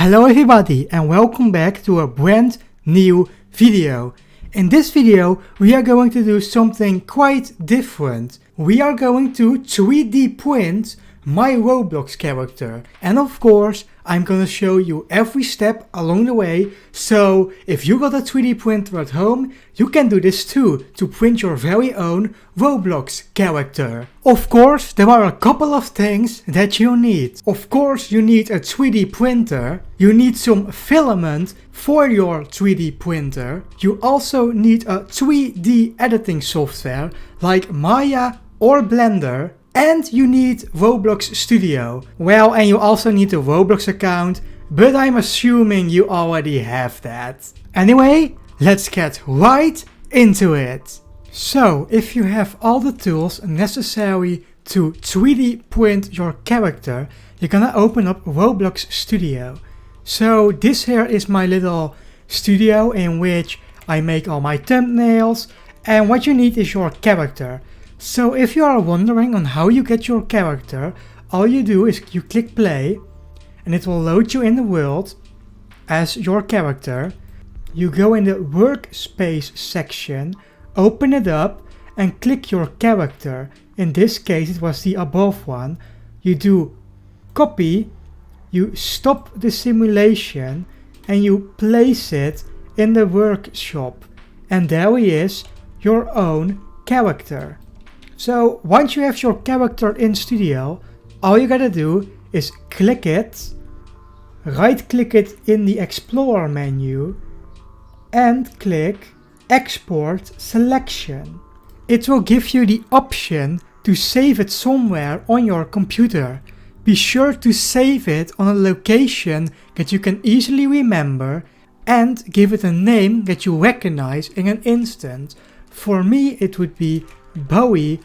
Hello everybody and welcome back to a brand new video. In this video we are going to do something quite different. We are going to 3D print my Roblox character, and of course I'm gonna show you every step along the way, so if you got a 3D printer at home, you can do this too, to print your very own Roblox character. Of course there are a couple of things that you need. Of course you need a 3D printer, you need some filament for your 3D printer, you also need a 3D editing software like Maya or Blender, and you need Roblox Studio. Well, and you also need a Roblox account, but I'm assuming you already have that. Anyway, let's get right into it. So, if you have all the tools necessary to 3D print your character, you're gonna open up Roblox Studio. So this here is my little studio in which I make all my thumbnails, and what you need is your character. So if you are wondering on how you get your character, all you do is you click play and it will load you in the world as your character. You go in the workspace section, open it up and click your character. In this case it was the above one. You do copy, you stop the simulation and you place it in the workshop. And there he is, your own character. So once you have your character in Studio, all you gotta do is click it, right click it in the Explorer menu and click Export Selection. It will give you the option to save it somewhere on your computer. Be sure to save it on a location that you can easily remember and give it a name that you recognize in an instant. For me it would be Bowie_model,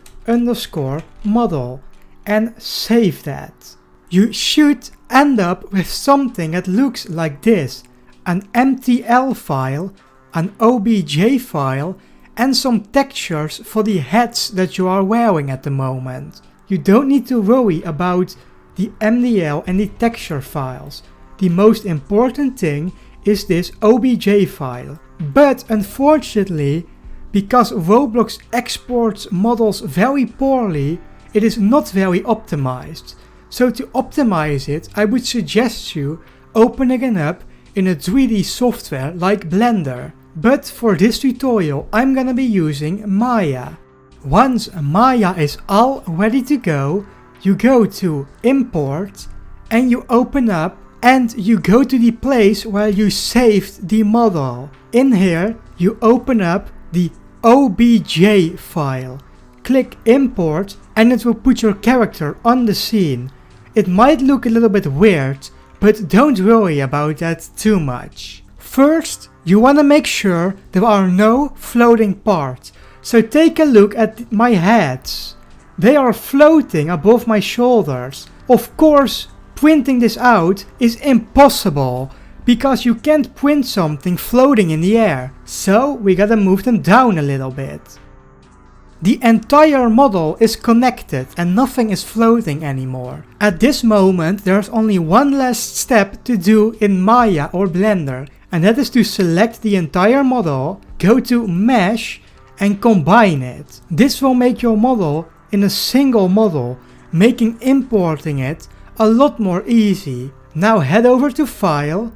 and save that. You should end up with something that looks like this: an MTL file, an OBJ file, and some textures for the hats that you are wearing at the moment. You don't need to worry about the MDL and the texture files. The most important thing is this OBJ file. But unfortunately, because Roblox exports models very poorly, it is not very optimized. So to optimize it, I would suggest you opening it up in a 3D software like Blender. But for this tutorial I'm gonna be using Maya. Once Maya is all ready to go, you go to Import and you open up and you go to the place where you saved the model. In here you open up the OBJ file. Click Import and it will put your character on the scene. It might look a little bit weird, but don't worry about that too much. First, you want to make sure there are no floating parts. So take a look at my heads. They are floating above my shoulders. Of course, printing this out is impossible, because you can't print something floating in the air, so we gotta move them down a little bit. The entire model is connected and nothing is floating anymore. At this moment there's only one last step to do in Maya or Blender, and that is to select the entire model, go to Mesh and combine it. This will make your model in a single model, making importing it a lot more easy. Now head over to File,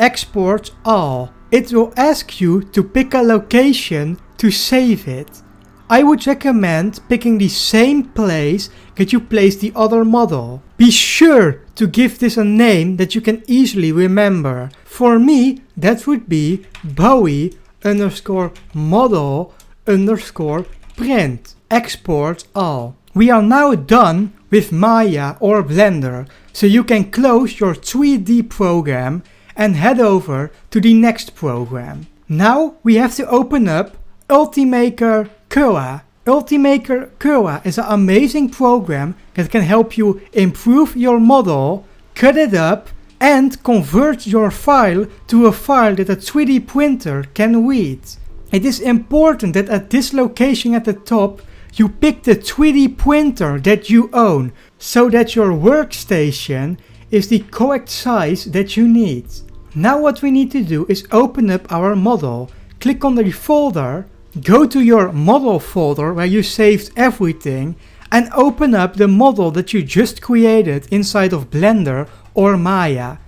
Export All. It will ask you to pick a location to save it. I would recommend picking the same place that you placed the other model. Be sure to give this a name that you can easily remember. For me that would be Bowie_model_print. Export All. We are now done with Maya or Blender, so you can close your 3D program and head over to the next program. Now we have to open up Ultimaker Cura. Ultimaker Cura is an amazing program that can help you improve your model, cut it up, and convert your file to a file that a 3D printer can read. It is important that at this location at the top you pick the 3D printer that you own, so that your workstation is the correct size that you need. Now what we need to do is open up our model. Click on the folder, go to your model folder where you saved everything, and open up the model that you just created inside of Blender or Maya.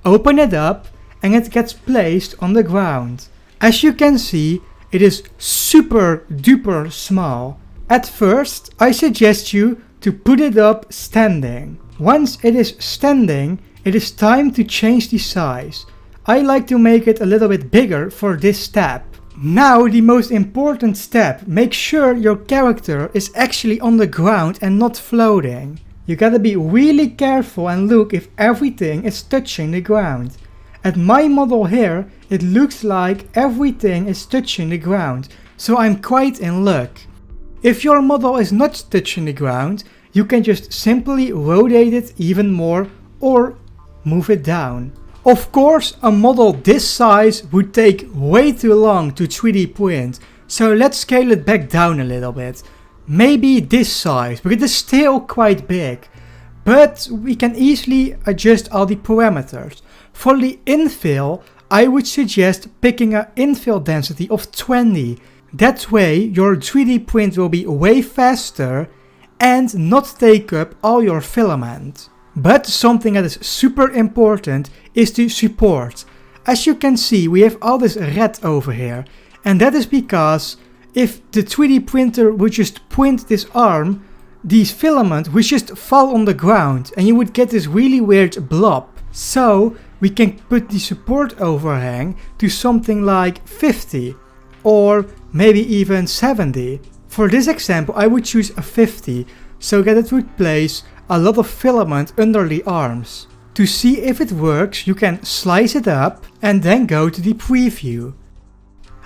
Open it up and it gets placed on the ground. As you can see, it is super duper small. At first, I suggest you to put it up standing. Once it is standing, it is time to change the size. I like to make it a little bit bigger for this step. Now the most important step, make sure your character is actually on the ground and not floating. You gotta be really careful and look if everything is touching the ground. At my model here, it looks like everything is touching the ground, so I'm quite in luck. If your model is not touching the ground, you can just simply rotate it even more or move it down. Of course, a model this size would take way too long to 3D print, so let's scale it back down a little bit. Maybe this size, but it is still quite big. But we can easily adjust all the parameters. For the infill, I would suggest picking an infill density of 20. That way your 3D print will be way faster and not take up all your filament. But something that is super important is the support. As you can see, we have all this red over here, and that is because if the 3D printer would just print this arm, these filaments would just fall on the ground and you would get this really weird blob. So we can put the support overhang to something like 50 or maybe even 70. For this example, I would choose a 50 so that it would place a lot of filament under the arms. To see if it works, you can slice it up and then go to the preview.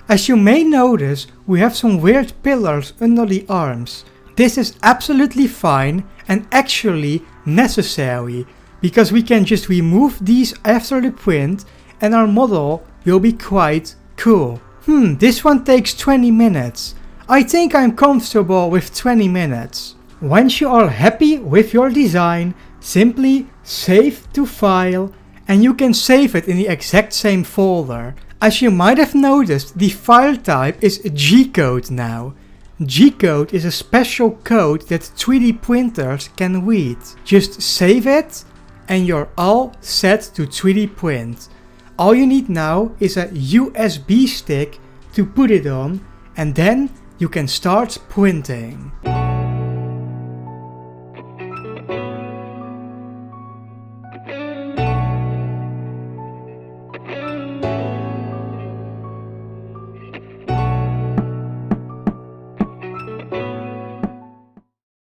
As you may notice, we have some weird pillars under the arms. This is absolutely fine and actually necessary, because we can just remove these after the print and our model will be quite cool. This one takes 20 minutes. I think I'm comfortable with 20 minutes. Once you are happy with your design, simply save to file and you can save it in the exact same folder. As you might have noticed, the file type is G-code now. G-code is a special code that 3D printers can read. Just save it and you're all set to 3D print. All you need now is a USB stick to put it on and then you can start printing.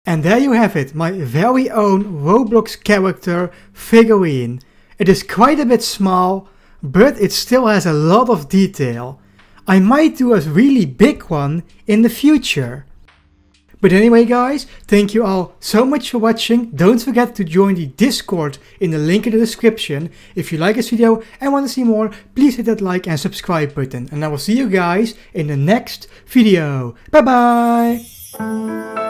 And there you have it, my very own Roblox character figurine. It is quite a bit small, but it still has a lot of detail. I might do a really big one in the future. But anyway guys, thank you all so much for watching. Don't forget to join the Discord in the link in the description. If you like this video and want to see more, please hit that like and subscribe button. And I will see you guys in the next video. Bye bye!